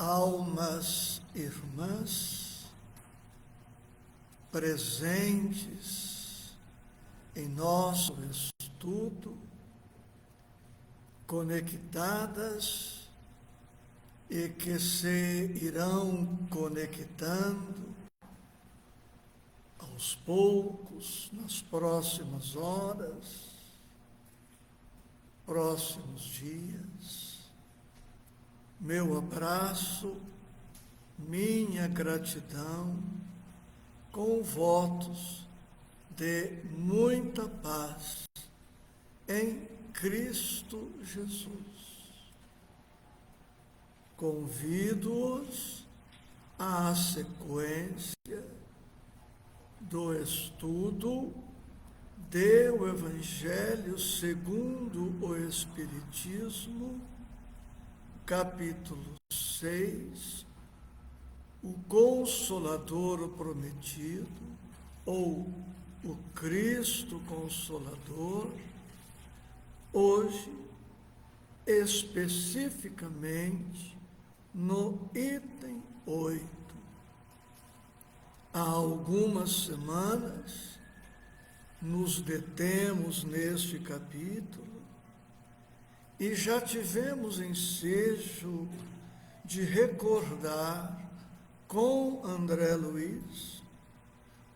almas irmãs presentes em nosso estudo, conectadas e que se irão conectando aos poucos, nas próximas horas, próximos dias. Meu abraço, minha gratidão, com votos de muita paz em Cristo Jesus. Convido-os à sequência do estudo do Evangelho segundo o Espiritismo, capítulo 6, o Consolador Prometido, ou o Cristo Consolador, hoje, especificamente, no item 8. Há algumas semanas, nos detemos neste capítulo e já tivemos ensejo de recordar com André Luiz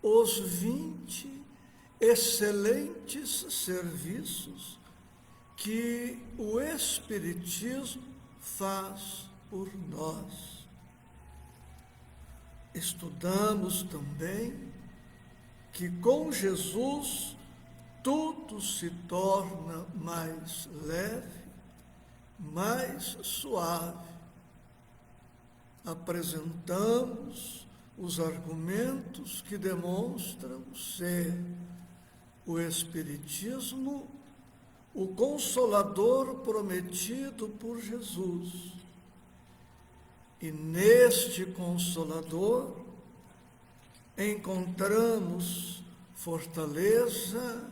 os 20 excelentes serviços que o Espiritismo faz por nós. Estudamos também que com Jesus tudo se torna mais leve, mais suave. Apresentamos os argumentos que demonstram ser o Espiritismo o Consolador prometido por Jesus. E neste Consolador encontramos fortaleza,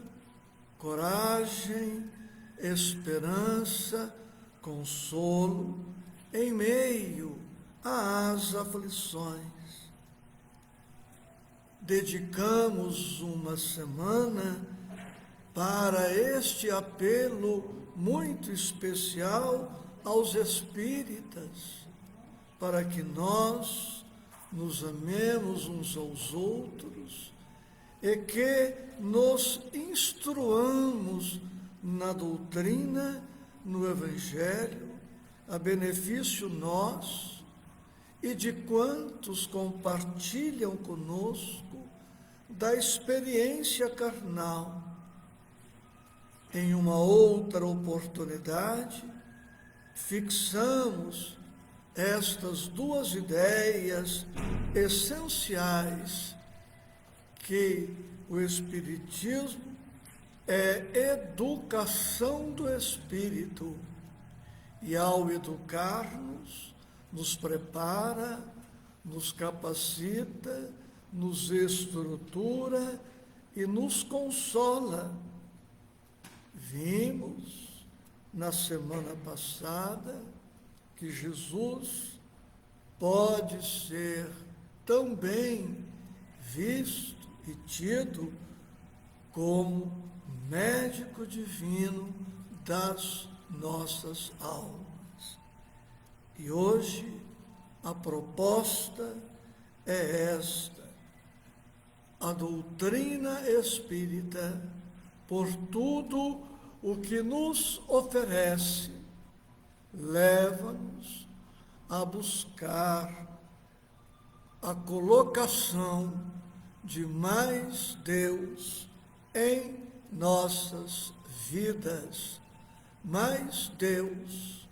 coragem, esperança, consolo em meio às aflições. Dedicamos uma semana para este apelo muito especial aos espíritas, para que nós nos amemos uns aos outros e que nos instruamos na doutrina, no Evangelho, a benefício nosso e de quantos compartilham conosco da experiência carnal. Em uma outra oportunidade, fixamos estas duas ideias essenciais, que o Espiritismo é educação do espírito, e ao educar-nos, nos prepara, nos capacita, nos estrutura e nos consola. Vimos na semana passada que Jesus pode ser também visto e tido como médico divino das nossas almas. E hoje a proposta é esta: a doutrina espírita, por tudo o que nos oferece, leva-nos a buscar a colocação de mais Deus em nossas vidas, mais Deus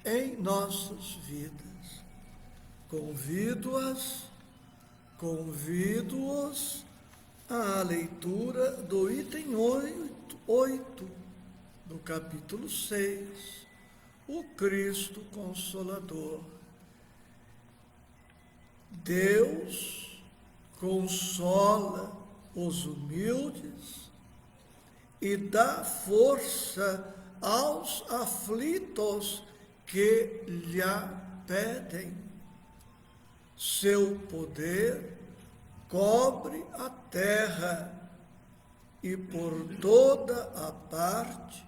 em nossas vidas. Convido-os à leitura do item 8 do capítulo 6, o Cristo Consolador. Deus consola os humildes e dá força aos aflitos que lhe pedem. Seu poder cobre a terra e por toda a parte,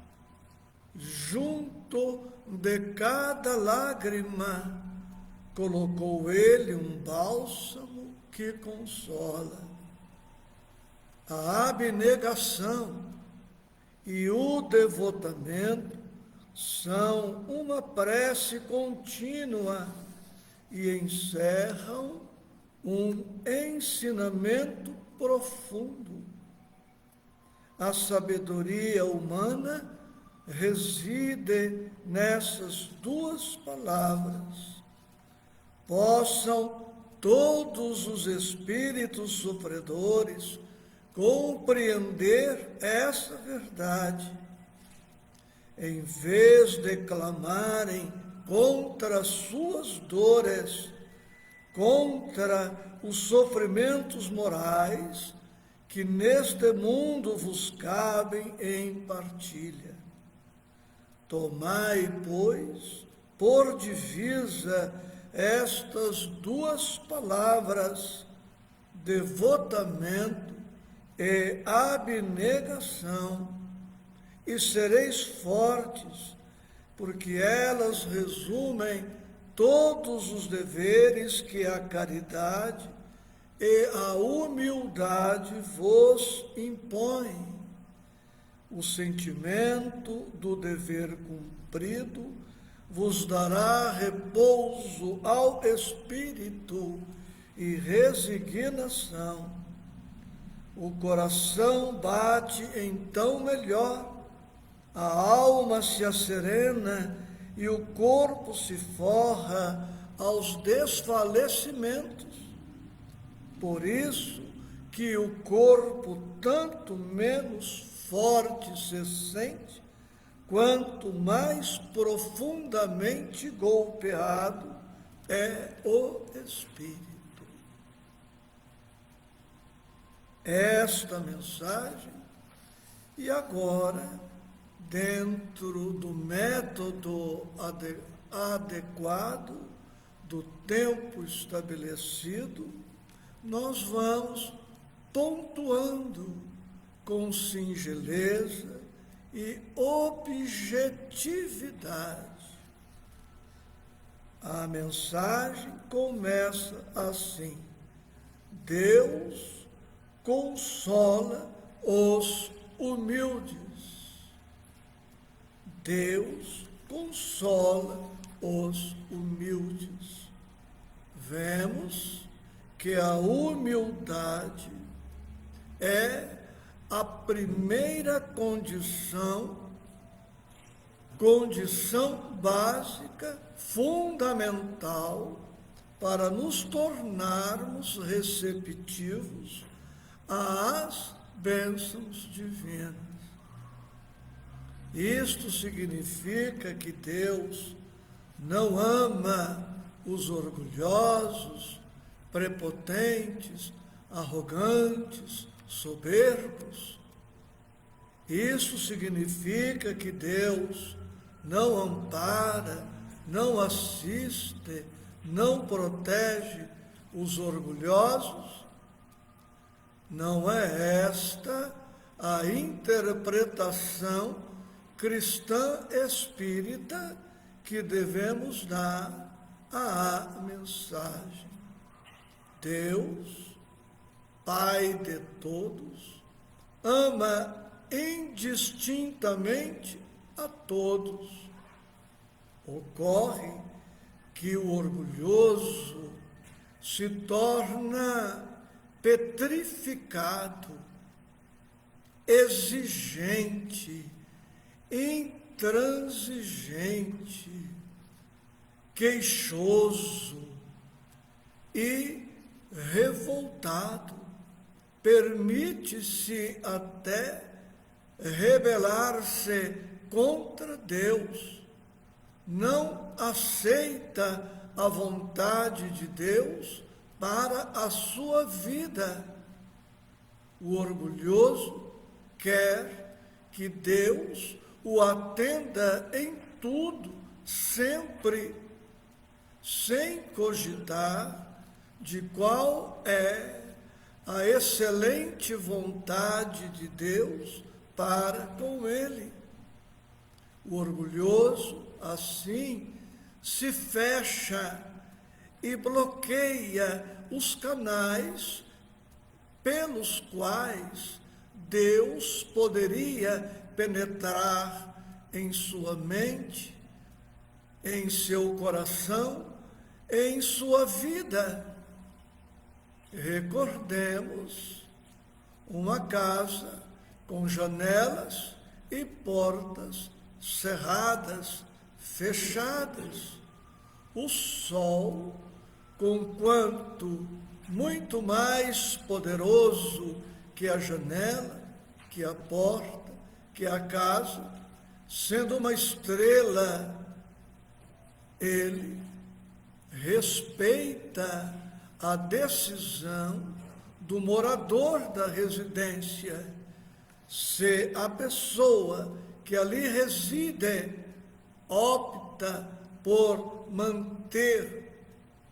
junto de cada lágrima, colocou ele um bálsamo que consola. A abnegação e o devotamento são uma prece contínua e encerram um ensinamento profundo. A sabedoria humana reside nessas duas palavras. Possam todos os espíritos sofredores compreender essa verdade, em vez de clamarem contra as suas dores, contra os sofrimentos morais que neste mundo vos cabem em partilha. Tomai, pois, por divisa estas duas palavras, devotamento e abnegação, e sereis fortes, porque elas resumem todos os deveres que a caridade e a humildade vos impõem. O sentimento do dever cumprido vos dará repouso ao espírito e resignação. O coração bate então melhor, a alma se asserena e o corpo se forra aos desfalecimentos. Por isso que o corpo tanto menos forte se sente, quanto mais profundamente golpeado é o espírito. Esta mensagem, e agora, dentro do método adequado, do tempo estabelecido, nós vamos pontuando com singeleza e objetividade. A mensagem começa assim: Deus consola os humildes. Deus consola os humildes. Vemos que a humildade é a primeira condição básica, fundamental, para nos tornarmos receptivos às bênçãos divinas. Isto significa que Deus não ama os orgulhosos, prepotentes, arrogantes, soberbos. Isso significa que Deus não ampara, não assiste, não protege os orgulhosos. Não é esta a interpretação cristã espírita que devemos dar à mensagem. Deus, Pai de todos, ama indistintamente a todos. Ocorre que o orgulhoso se torna petrificado, exigente, intransigente, queixoso e revoltado. Permite-se até rebelar-se contra Deus, não aceita a vontade de Deus para a sua vida. O orgulhoso quer que Deus o atenda em tudo, sempre, sem cogitar de qual é a excelente vontade de Deus para com ele. O orgulhoso, assim, se fecha e bloqueia os canais pelos quais Deus poderia penetrar em sua mente, em seu coração, em sua vida. Recordemos uma casa com janelas e portas cerradas, fechadas. O sol, conquanto muito mais poderoso que a janela, que a porta, que a casa, sendo uma estrela, ele respeita a decisão do morador da residência. Se a pessoa que ali reside opta por manter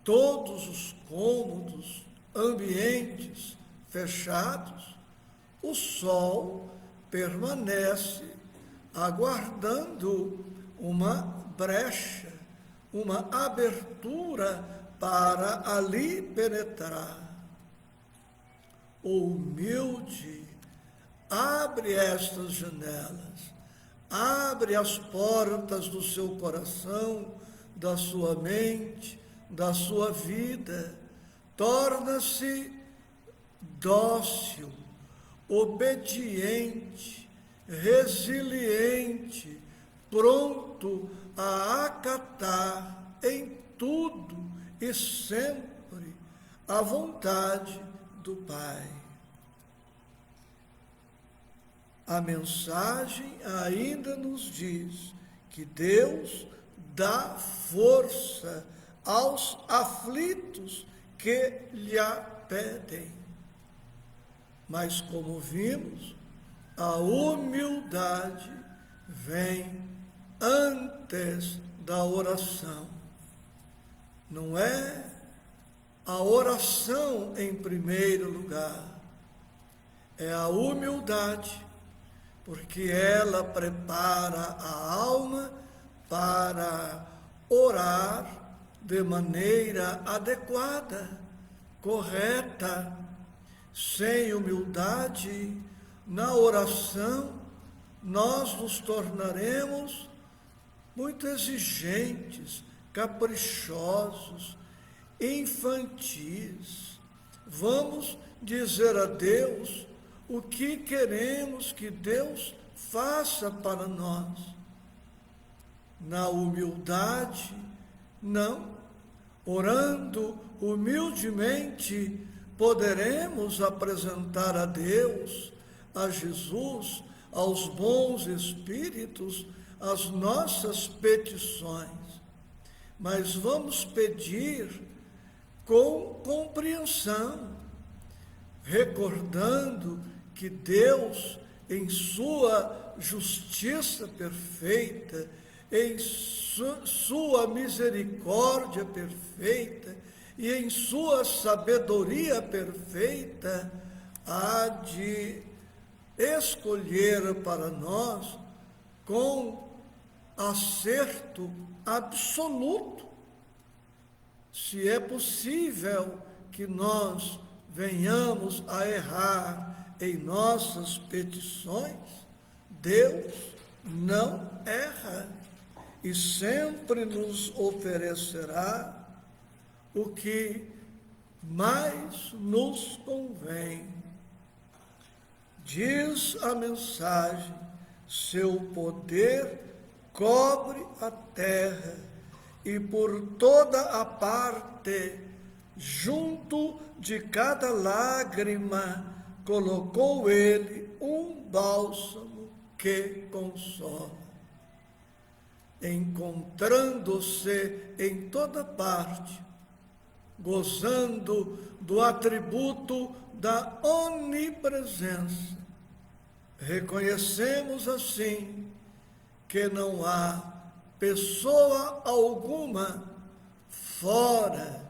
todos os cômodos, ambientes fechados, o sol permanece aguardando uma brecha, uma abertura para ali penetrar. O humilde abre estas janelas, abre as portas do seu coração, da sua mente, da sua vida, torna-se dócil, obediente, resiliente, pronto a acatar em tudo e sempre a vontade do Pai. A mensagem ainda nos diz que Deus dá força aos aflitos que lhe a pedem. Mas, como vimos, a humildade vem antes da oração. Não é a oração em primeiro lugar, é a humildade, porque ela prepara a alma para orar de maneira adequada, correta. Sem humildade na oração, nós nos tornaremos muito exigentes, caprichosos, infantis. Vamos dizer a Deus o que queremos que Deus faça para nós. Na humildade, não. Orando humildemente, poderemos apresentar a Deus, a Jesus, aos bons espíritos, as nossas petições. Mas vamos pedir com compreensão, recordando que Deus, em sua justiça perfeita, em sua misericórdia perfeita e em sua sabedoria perfeita, há de escolher para nós com acerto absoluto. Se é possível que nós venhamos a errar em nossas petições, Deus não erra e sempre nos oferecerá o que mais nos convém. Diz a mensagem: seu poder cobre a terra e por toda a parte, junto de cada lágrima, colocou ele um bálsamo que consola. Encontrando-se em toda parte, gozando do atributo da onipresença, reconhecemos assim que não há pessoa alguma fora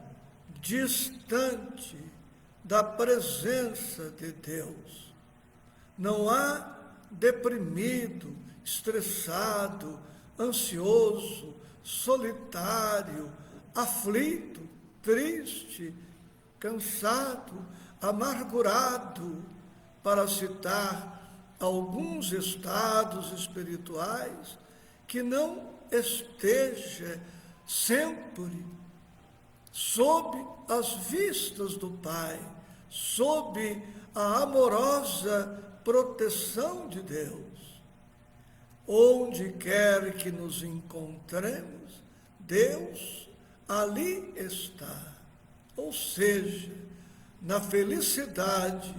distante da presença de Deus. Não há deprimido, estressado, ansioso, solitário, aflito, triste, cansado, amargurado, para citar alguns estados espirituais, que não esteja sempre sob as vistas do Pai, sob a amorosa proteção de Deus. Onde quer que nos encontremos, Deus ali está. Ou seja, na felicidade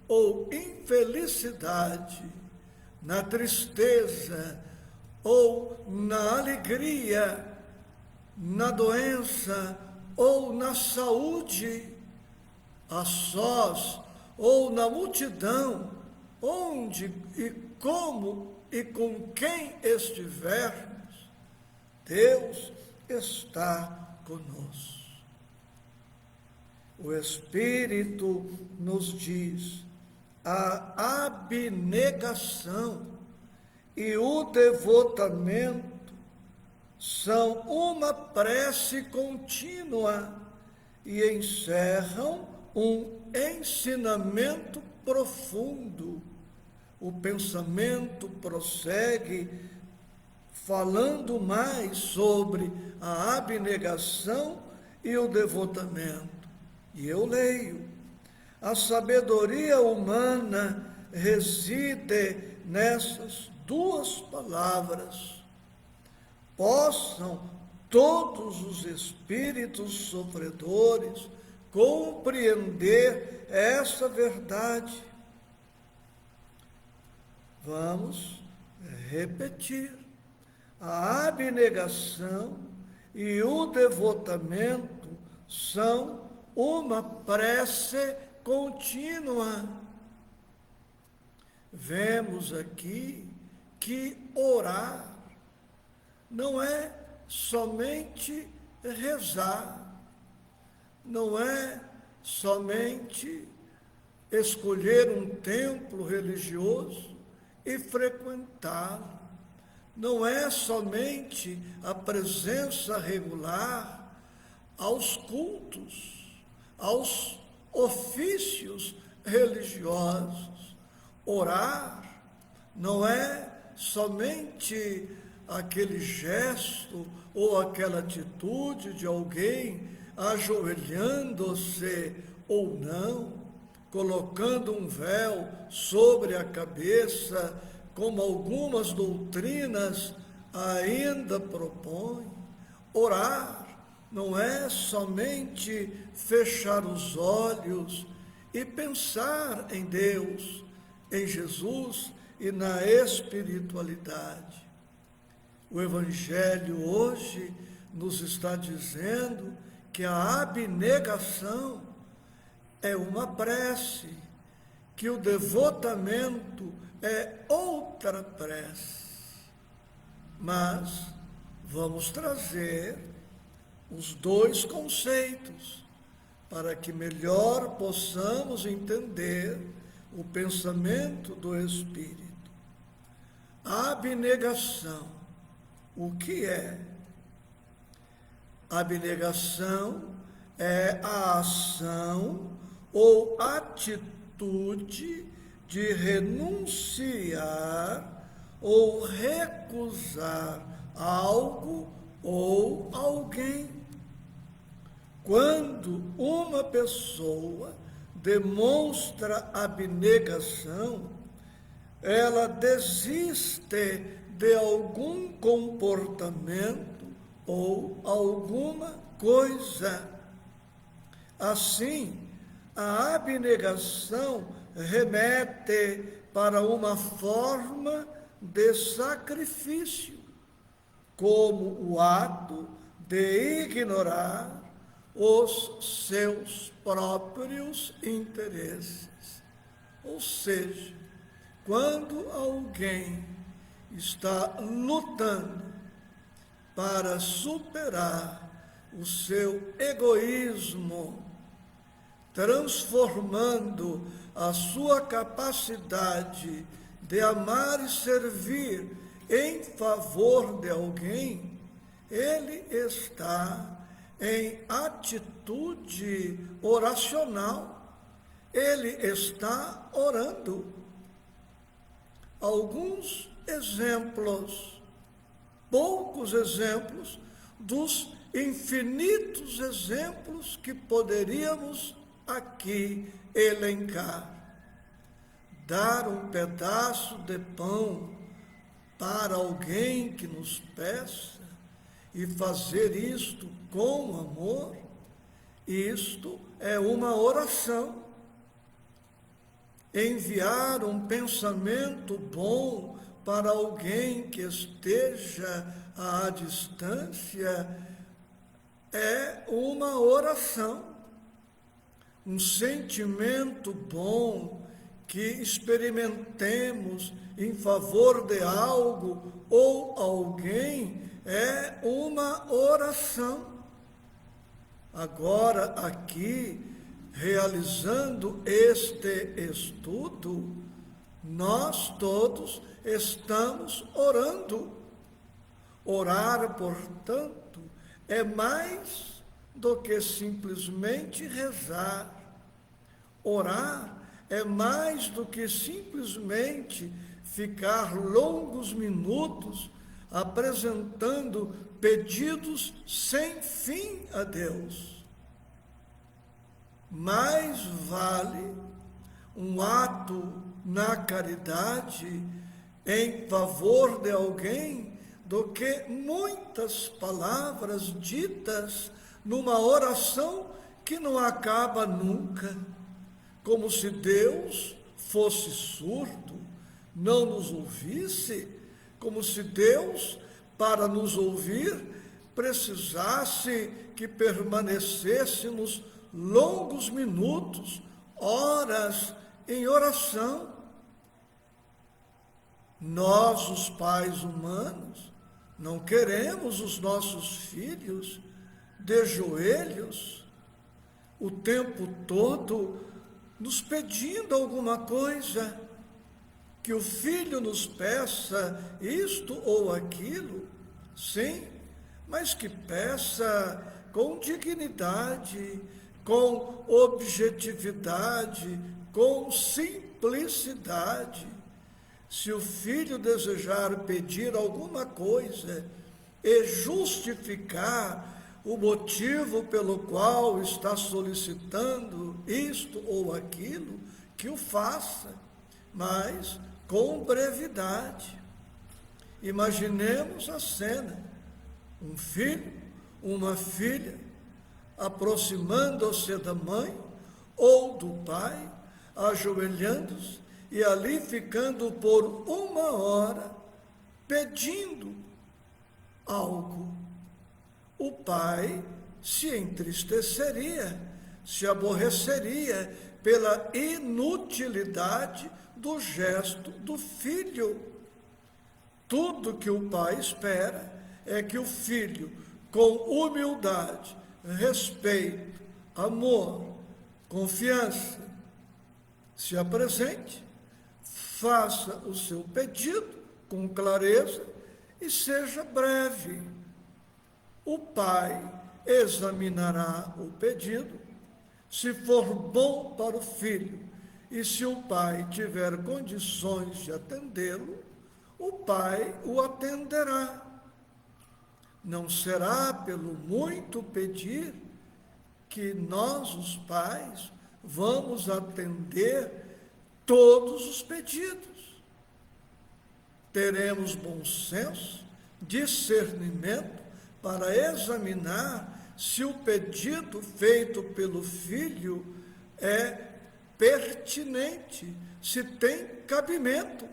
ou infelicidade, na tristeza ou na alegria, na doença ou na saúde, a sós ou na multidão, onde e como e com quem estivermos, Deus está conosco. O Espírito nos diz: a abnegação e o devotamento são uma prece contínua e encerram um ensinamento profundo. O pensamento prossegue falando mais sobre a abnegação e o devotamento. E eu leio: a sabedoria humana reside nessas duas palavras. Possam todos os espíritos sofredores compreender essa verdade. Vamos repetir: a abnegação e o devotamento são uma prece contínua. Vemos aqui que orar não é somente rezar, não é somente escolher um templo religioso e frequentá-lo, não é somente a presença regular aos cultos, aos ofícios religiosos. Orar não é somente aquele gesto ou aquela atitude de alguém ajoelhando-se ou não, colocando um véu sobre a cabeça, como algumas doutrinas ainda propõem. Orar não é somente fechar os olhos e pensar em Deus, em Jesus e na espiritualidade. O Evangelho hoje nos está dizendo que a abnegação é uma prece, que o devotamento é outra prece. Mas vamos trazer os dois conceitos para que melhor possamos entender o pensamento do Espírito. A abnegação, o que é? A abnegação é a ação ou atitude de renunciar ou recusar algo ou alguém. Quando uma pessoa demonstra abnegação, ela desiste de algum comportamento ou alguma coisa. Assim, a abnegação remete para uma forma de sacrifício, como o ato de ignorar os seus próprios interesses. Ou seja, quando alguém está lutando para superar o seu egoísmo, transformando a sua capacidade de amar e servir em favor de alguém, ele está em atitude oracional, ele está orando. Alguns exemplos, poucos exemplos, dos infinitos exemplos que poderíamos aqui elencar. Dar um pedaço de pão para alguém que nos peça e fazer isto com amor, isto é uma oração. Enviar um pensamento bom para alguém que esteja à distância é uma oração. Um sentimento bom que experimentemos em favor de algo ou alguém é uma oração. Agora, aqui, realizando este estudo, nós todos estamos orando. Orar, portanto, é mais do que simplesmente rezar. Orar é mais do que simplesmente ficar longos minutos apresentando pedidos sem fim a Deus. Mais vale um ato na caridade em favor de alguém do que muitas palavras ditas numa oração que não acaba nunca, como se Deus fosse surdo, não nos ouvisse, como se Deus, para nos ouvir, precisasse que permanecêssemos longos minutos, horas em oração. Nós, os pais humanos, não queremos os nossos filhos de joelhos o tempo todo nos pedindo alguma coisa, que o filho nos peça isto ou aquilo, sim, mas que peça com dignidade, com objetividade, com simplicidade. Se o filho desejar pedir alguma coisa e justificar o motivo pelo qual está solicitando isto ou aquilo, que o faça, mas com brevidade. Imaginemos a cena: um filho, uma filha, aproximando-se da mãe ou do pai, ajoelhando-se e ali ficando por 1 hora pedindo algo. O pai se entristeceria, se aborreceria pela inutilidade do gesto do filho. Tudo que o pai espera é que o filho, com humildade, respeito, amor, confiança, se apresente, faça o seu pedido com clareza e seja breve. O pai examinará o pedido, se for bom para o filho, e se o pai tiver condições de atendê-lo, o pai o atenderá. Não será pelo muito pedir que nós, os pais, vamos atender todos os pedidos. Teremos bom senso, discernimento, para examinar se o pedido feito pelo filho é pertinente, se tem cabimento.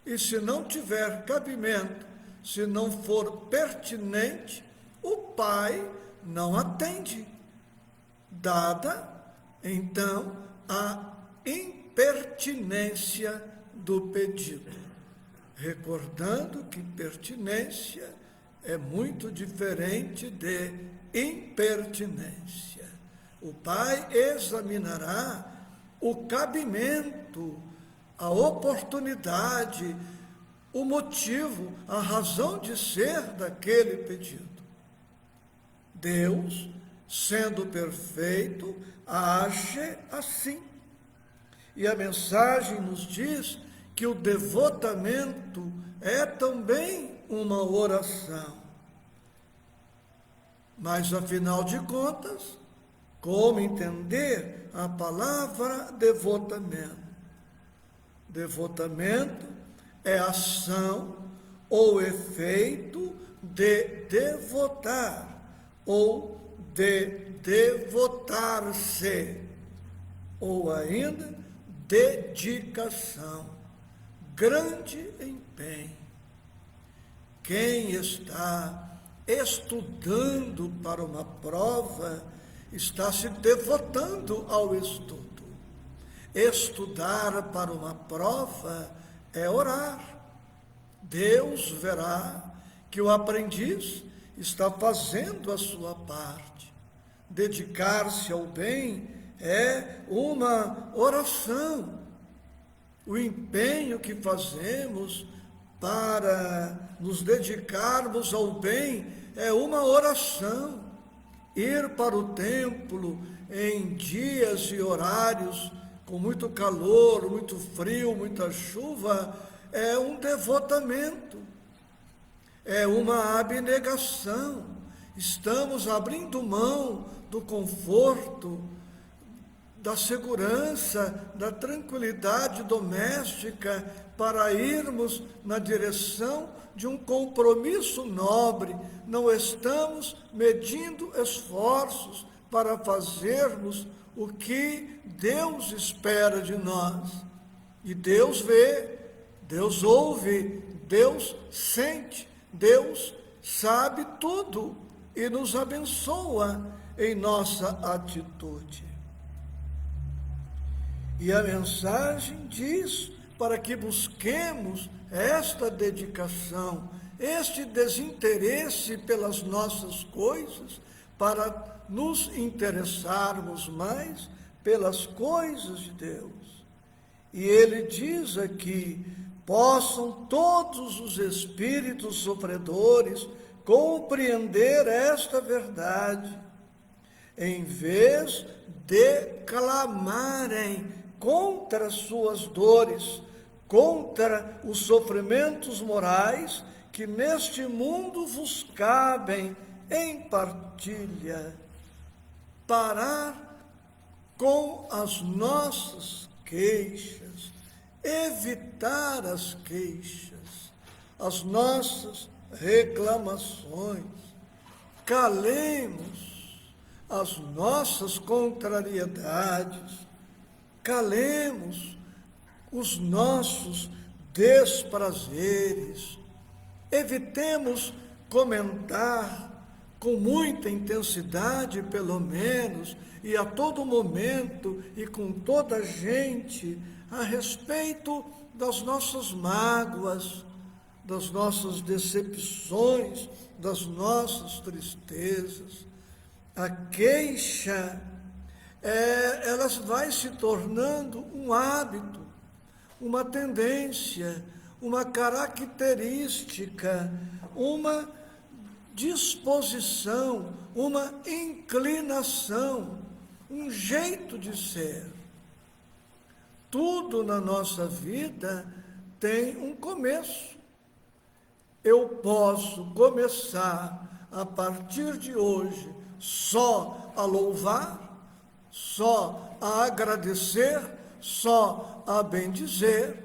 E se não tiver cabimento, se não for pertinente, o pai não atende, dada, então, a impertinência do pedido. Recordando que pertinência é muito diferente de impertinência. O Pai examinará o cabimento, a oportunidade, o motivo, a razão de ser daquele pedido. Deus, sendo perfeito, age assim. E a mensagem nos diz que o devotamento é também uma oração. Mas, afinal de contas, como entender a palavra devotamento? Devotamento é ação ou efeito de devotar ou de devotar-se, ou ainda dedicação, grande empenho. Quem está estudando para uma prova está se devotando ao estudo. Estudar para uma prova é orar. Deus verá que o aprendiz está fazendo a sua parte. Dedicar-se ao bem é uma oração. O empenho que fazemos para nos dedicarmos ao bem é uma oração. Ir para o templo em dias e horários com muito calor, muito frio, muita chuva, é um devotamento, é uma abnegação. Estamos abrindo mão do conforto, da segurança, da tranquilidade doméstica para irmos na direção de um compromisso nobre. Não estamos medindo esforços para fazermos o que Deus espera de nós. E Deus vê, Deus ouve, Deus sente, Deus sabe tudo e nos abençoa em nossa atitude. E a mensagem diz para que busquemos esta dedicação, este desinteresse pelas nossas coisas, para nos interessarmos mais pelas coisas de Deus. E ele diz aqui: possam todos os espíritos sofredores compreender esta verdade, em vez de clamarem contra suas dores, contra os sofrimentos morais que neste mundo vos cabem em partilha. Parar com as nossas queixas, evitar as queixas, as nossas reclamações, calemos as nossas contrariedades, calemos os nossos desprazeres, evitemos comentar com muita intensidade, pelo menos, e a todo momento e com toda a gente, a respeito das nossas mágoas, das nossas decepções, das nossas tristezas. A queixa, ela vai se tornando um hábito, uma tendência, uma característica, uma disposição, uma inclinação, um jeito de ser. Tudo na nossa vida tem um começo. Eu posso começar a partir de hoje só a louvar, só a agradecer, só a bendizer,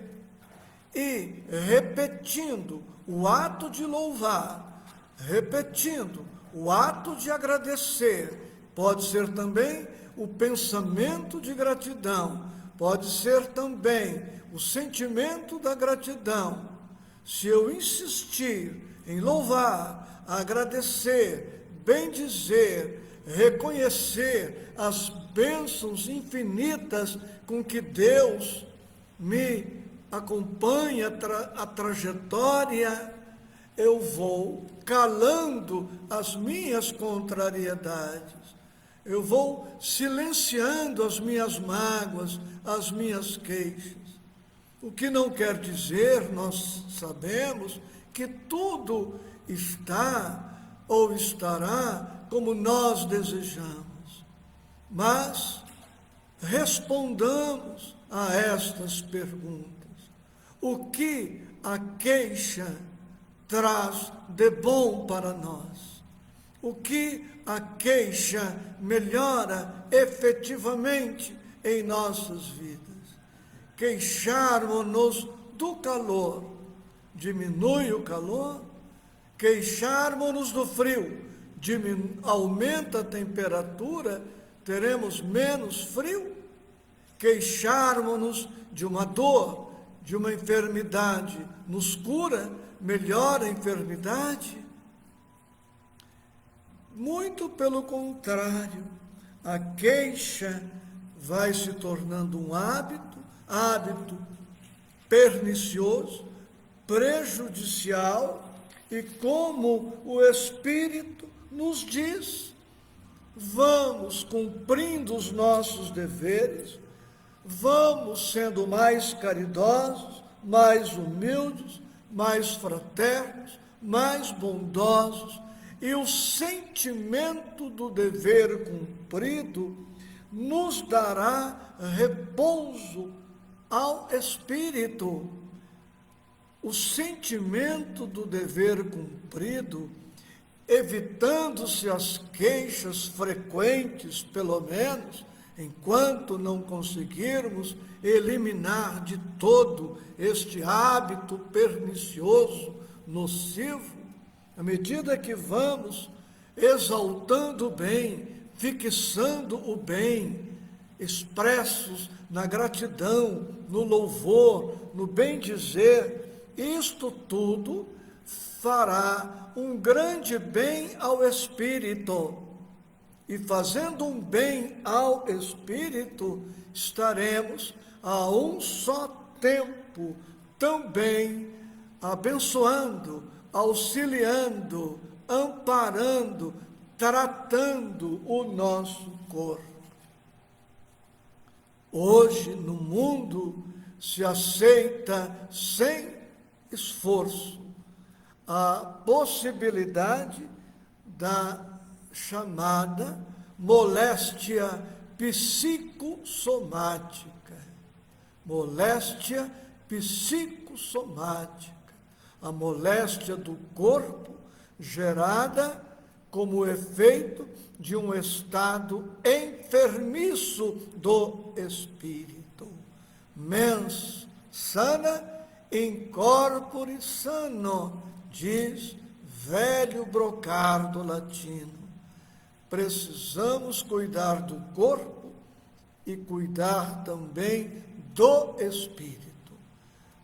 e repetindo o ato de louvar, repetindo o ato de agradecer, pode ser também o pensamento de gratidão, pode ser também o sentimento da gratidão. Se eu insistir em louvar, agradecer, bendizer, reconhecer as bênçãos infinitas com que Deus me acompanha a trajetória, eu vou calando as minhas contrariedades, eu vou silenciando as minhas mágoas, as minhas queixas. O que não quer dizer, nós sabemos, que tudo está ou estará como nós desejamos. Mas respondamos a estas perguntas. O que a queixa traz de bom para nós? O que a queixa melhora efetivamente em nossas vidas? Queixarmos-nos do calor, diminui o calor. Queixarmos-nos do frio, aumenta a temperatura, teremos menos frio. Queixarmos-nos de uma dor, de uma enfermidade, nos cura, melhora a enfermidade? Muito pelo contrário, a queixa vai se tornando um hábito pernicioso, prejudicial, e como o Espírito nos diz, vamos cumprindo os nossos deveres, vamos sendo mais caridosos, mais humildes, mais fraternos, mais bondosos, e o sentimento do dever cumprido nos dará repouso ao espírito. O sentimento do dever cumprido, evitando-se as queixas frequentes, pelo menos, enquanto não conseguirmos eliminar de todo este hábito pernicioso, nocivo, à medida que vamos exaltando o bem, fixando o bem, expressos na gratidão, no louvor, no bem-dizer, isto tudo fará um grande bem ao espírito. E fazendo um bem ao espírito, estaremos a um só tempo também abençoando, auxiliando, amparando, tratando o nosso corpo. Hoje, no mundo, se aceita sem esforço a possibilidade da chamada moléstia psicossomática. Moléstia psicossomática. A moléstia do corpo gerada como efeito de um estado enfermiço do espírito. Mens sana in corpore sano, diz velho brocardo latino. Precisamos cuidar do corpo e cuidar também do espírito.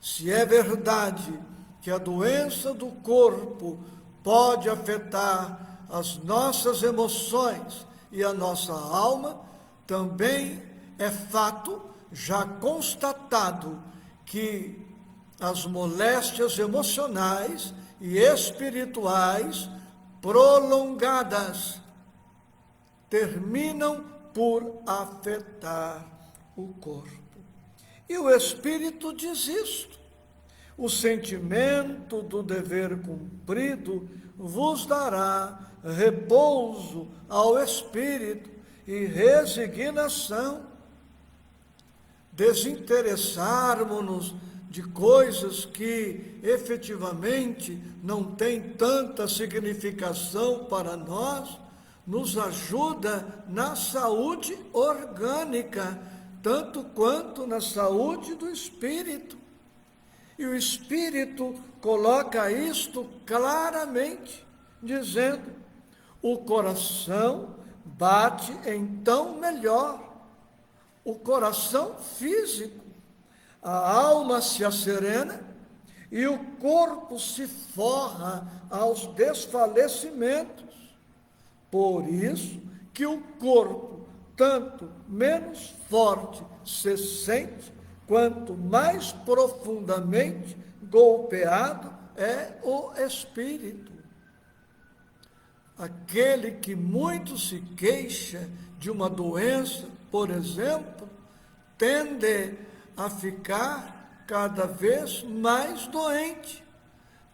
Se é verdade que a doença do corpo pode afetar as nossas emoções e a nossa alma, também é fato já constatado que as moléstias emocionais e espirituais prolongadas terminam por afetar o corpo. E o Espírito diz isto: o sentimento do dever cumprido vos dará repouso ao espírito e resignação. Desinteressarmos-nos de coisas que efetivamente não têm tanta significação para nós, nos ajuda na saúde orgânica, tanto quanto na saúde do espírito. E o Espírito coloca isto claramente, dizendo: o coração bate então melhor, o coração físico, a alma se asserena e o corpo se forra aos desfalecimentos. Por isso que o corpo, tanto menos forte se sente, quanto mais profundamente golpeado é o espírito. Aquele que muito se queixa de uma doença, por exemplo, tende a ficar cada vez mais doente,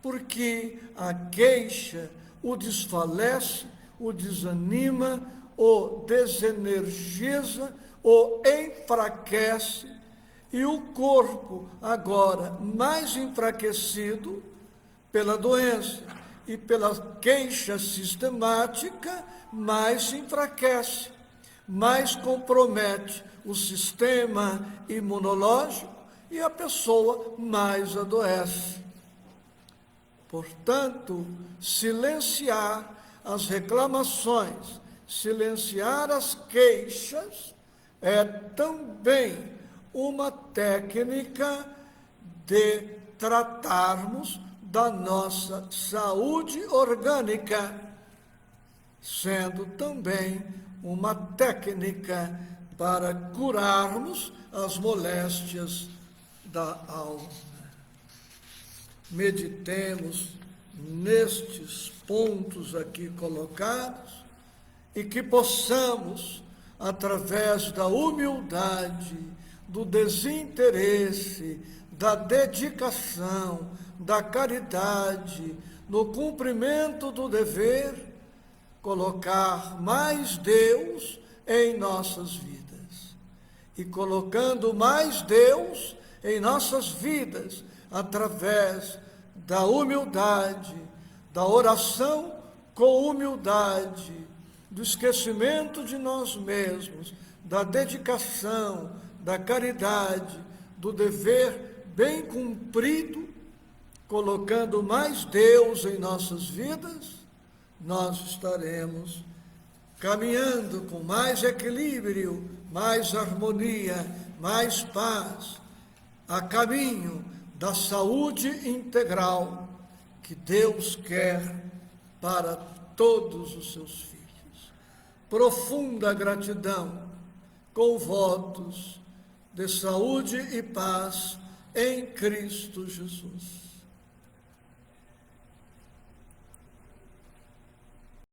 porque a queixa o desfalece, o desanima, o desenergiza, o enfraquece, e o corpo, agora mais enfraquecido pela doença e pela queixa sistemática, mais se enfraquece, mais compromete o sistema imunológico e a pessoa mais adoece. Portanto, silenciar as reclamações, silenciar as queixas, é também uma técnica de tratarmos da nossa saúde orgânica, sendo também uma técnica para curarmos as moléstias da alma. Meditemos nestes pontos aqui colocados e que possamos, através da humildade, do desinteresse, da dedicação, da caridade, no cumprimento do dever, colocar mais Deus em nossas vidas. E colocando mais Deus em nossas vidas, através da humildade, da oração com humildade, do esquecimento de nós mesmos, da dedicação, da caridade, do dever bem cumprido, colocando mais Deus em nossas vidas, nós estaremos caminhando com mais equilíbrio, mais harmonia, mais paz, a caminho da saúde integral que Deus quer para todos os seus filhos. Profunda gratidão, com votos de saúde e paz em Cristo Jesus.